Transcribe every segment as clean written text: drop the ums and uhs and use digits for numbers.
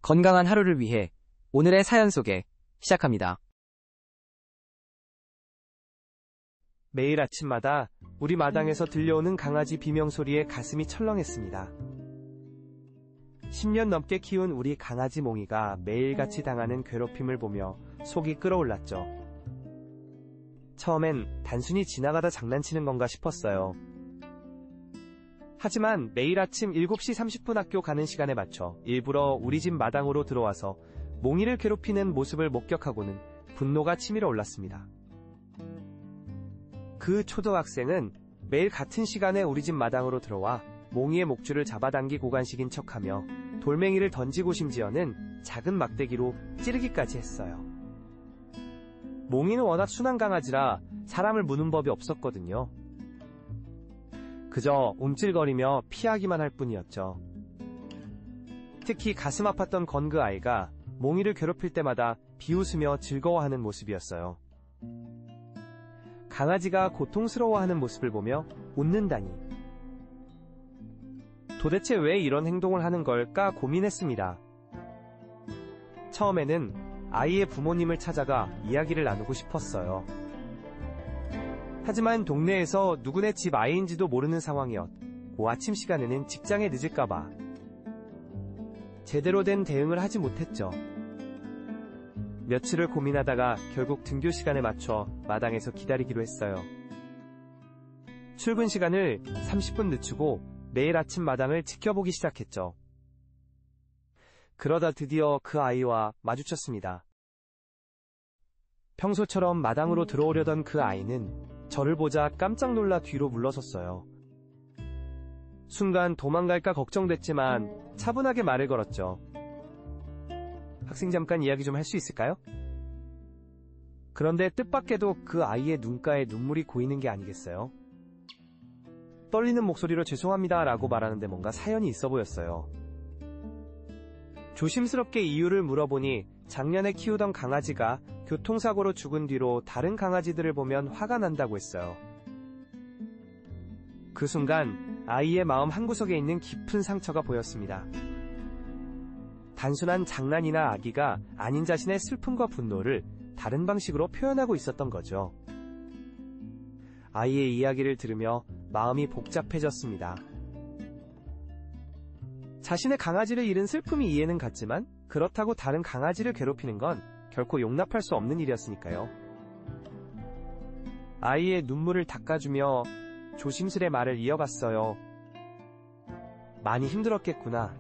건강한 하루를 위해 오늘의 사연 소개 시작합니다. 매일 아침마다 우리 마당에서 들려오는 강아지 비명소리에 가슴이 철렁했습니다. 10년 넘게 키운 우리 강아지 몽이가 매일같이 당하는 괴롭힘을 보며 속이 끓어올랐죠. 처음엔 단순히 지나가다 장난치는 건가 싶었어요. 하지만 매일 아침 7시 30분 학교 가는 시간에 맞춰 일부러 우리 집 마당으로 들어와서 몽이를 괴롭히는 모습을 목격하고는 분노가 치밀어 올랐습니다. 그 초등학생은 매일 같은 시간에 우리 집 마당으로 들어와 몽이의 목줄을 잡아당기고 간식인 척하며 돌멩이를 던지고 심지어는 작은 막대기로 찌르기까지 했어요. 몽이는 워낙 순한 강아지라 사람을 무는 법이 없었거든요. 그저 움찔거리며 피하기만 할 뿐이었죠. 특히 가슴 아팠던 건 그 아이가 몽이를 괴롭힐 때마다 비웃으며 즐거워하는 모습이었어요. 강아지가 고통스러워하는 모습을 보며 웃는다니. 도대체 왜 이런 행동을 하는 걸까 고민했습니다. 처음에는 아이의 부모님을 찾아가 이야기를 나누고 싶었어요. 하지만 동네에서 누구네 집 아이인지도 모르는 상황이었고 아침 시간에는 직장에 늦을까봐 제대로 된 대응을 하지 못했죠. 며칠을 고민하다가 결국 등교 시간에 맞춰 마당에서 기다리기로 했어요. 출근 시간을 30분 늦추고 매일 아침 마당을 지켜보기 시작했죠. 그러다 드디어 그 아이와 마주쳤습니다. 평소처럼 마당으로 들어오려던 그 아이는 저를 보자 깜짝 놀라 뒤로 물러섰어요. 순간 도망갈까 걱정됐지만 차분하게 말을 걸었죠. 학생 잠깐 이야기 좀 할 수 있을까요? 그런데 뜻밖에도 그 아이의 눈가에 눈물이 고이는 게 아니겠어요? 떨리는 목소리로 죄송합니다 라고 말하는데 뭔가 사연이 있어 보였어요. 조심스럽게 이유를 물어보니 작년에 키우던 강아지가 교통사고로 죽은 뒤로 다른 강아지들을 보면 화가 난다고 했어요. 그 순간 아이의 마음 한구석에 있는 깊은 상처가 보였습니다. 단순한 장난이나 악의가 아닌 자신의 슬픔과 분노를 다른 방식으로 표현하고 있었던 거죠. 아이의 이야기를 들으며 마음이 복잡해졌습니다. 자신의 강아지를 잃은 슬픔이 이해는 갔지만 그렇다고 다른 강아지를 괴롭히는 건 결코 용납할 수 없는 일이었으니까요. 아이의 눈물을 닦아주며 조심스레 말을 이어갔어요. 많이 힘들었겠구나.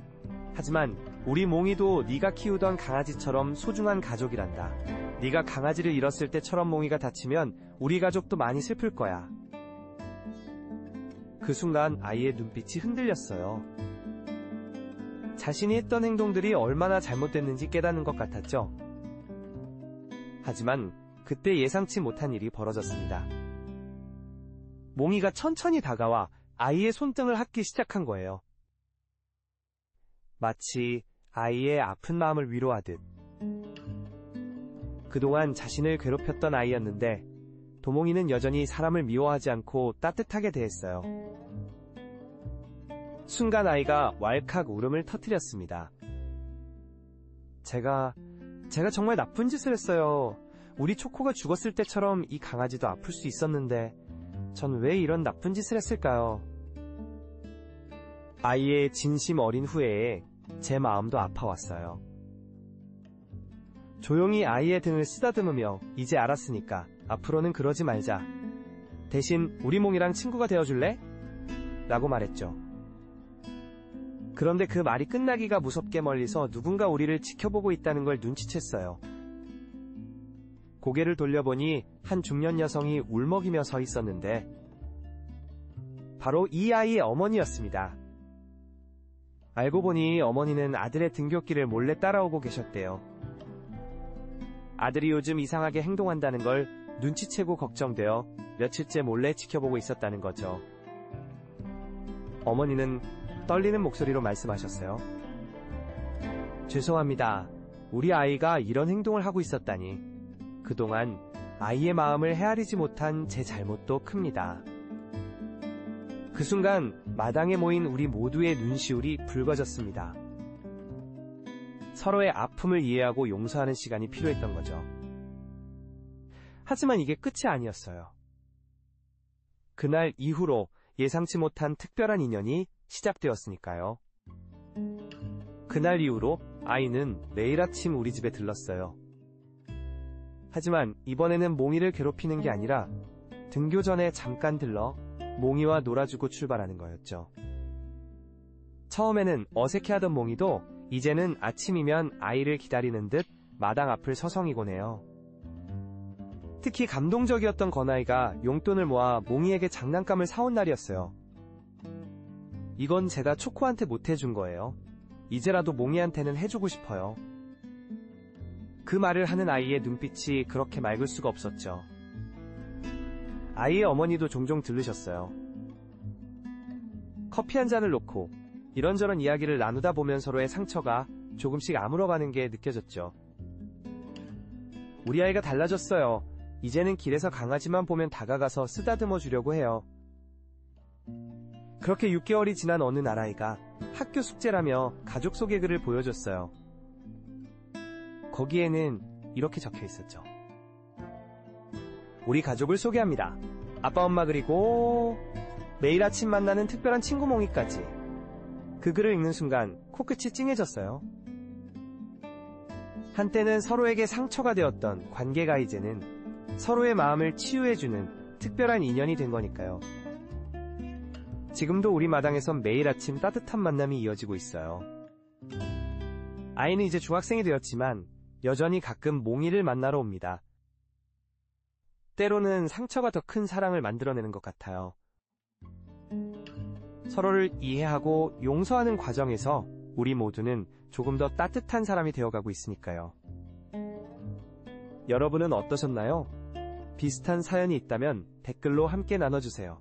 하지만 우리 몽이도 네가 키우던 강아지처럼 소중한 가족이란다. 네가 강아지를 잃었을 때처럼 몽이가 다치면 우리 가족도 많이 슬플 거야. 그 순간 아이의 눈빛이 흔들렸어요. 자신이 했던 행동들이 얼마나 잘못됐는지 깨닫는 것 같았죠. 하지만 그때 예상치 못한 일이 벌어졌습니다. 몽이가 천천히 다가와 아이의 손등을 핥기 시작한 거예요. 마치 아이의 아픈 마음을 위로하듯. 그동안 자신을 괴롭혔던 아이였는데 도몽이는 여전히 사람을 미워하지 않고 따뜻하게 대했어요. 순간 아이가 왈칵 울음을 터뜨렸습니다. 제가 정말 나쁜 짓을 했어요. 우리 초코가 죽었을 때처럼 이 강아지도 아플 수 있었는데 전 왜 이런 나쁜 짓을 했을까요? 아이의 진심 어린 후회에 제 마음도 아파왔어요. 조용히 아이의 등을 쓰다듬으며 이제 알았으니까 앞으로는 그러지 말자. 대신 우리 몽이랑 친구가 되어줄래? 라고 말했죠. 그런데 그 말이 끝나기가 무섭게 멀리서 누군가 우리를 지켜보고 있다는 걸 눈치챘어요. 고개를 돌려보니 한 중년 여성이 울먹이며 서 있었는데 바로 이 아이의 어머니였습니다. 알고 보니 어머니는 아들의 등굣길을 몰래 따라오고 계셨대요. 아들이 요즘 이상하게 행동한다는 걸 눈치채고 걱정되어 며칠째 몰래 지켜보고 있었다는 거죠. 어머니는 떨리는 목소리로 말씀하셨어요. 죄송합니다. 우리 아이가 이런 행동을 하고 있었다니. 그동안 아이의 마음을 헤아리지 못한 제 잘못도 큽니다. 그 순간 마당에 모인 우리 모두의 눈시울이 붉어졌습니다. 서로의 아픔을 이해하고 용서하는 시간이 필요했던 거죠. 하지만 이게 끝이 아니었어요. 그날 이후로 예상치 못한 특별한 인연이 시작되었으니까요. 그날 이후로 아이는 매일 아침 우리 집에 들렀어요. 하지만 이번에는 몽이를 괴롭히는 게 아니라 등교 전에 잠깐 들러 몽이와 놀아주고 출발하는 거였죠. 처음에는 어색해하던 몽이도 이제는 아침이면 아이를 기다리는 듯 마당 앞을 서성이곤 해요. 특히 감동적이었던 건아이가 용돈을 모아 몽이에게 장난감을 사온 날이었어요. 이건 제가 초코한테 못 해준 거예요. 이제라도 몽이한테는 해주고 싶어요. 그 말을 하는 아이의 눈빛이 그렇게 맑을 수가 없었죠. 아이의 어머니도 종종 들르셨어요. 커피 한 잔을 놓고 이런저런 이야기를 나누다 보면 서로의 상처가 조금씩 아물어가는 게 느껴졌죠. 우리 아이가 달라졌어요. 이제는 길에서 강아지만 보면 다가가서 쓰다듬어 주려고 해요. 그렇게 6개월이 지난 어느 날 아이가 학교 숙제라며 가족 소개 글을 보여줬어요. 거기에는 이렇게 적혀 있었죠. 우리 가족을 소개합니다. 아빠, 엄마 그리고 매일 아침 만나는 특별한 친구 몽이까지. 그 글을 읽는 순간 코끝이 찡해졌어요. 한때는 서로에게 상처가 되었던 관계가 이제는 서로의 마음을 치유해주는 특별한 인연이 된 거니까요. 지금도 우리 마당에선 매일 아침 따뜻한 만남이 이어지고 있어요. 아이는 이제 중학생이 되었지만 여전히 가끔 몽이를 만나러 옵니다. 때로는 상처가 더 큰 사랑을 만들어내는 것 같아요. 서로를 이해하고 용서하는 과정에서 우리 모두는 조금 더 따뜻한 사람이 되어가고 있으니까요. 여러분은 어떠셨나요? 비슷한 사연이 있다면 댓글로 함께 나눠주세요.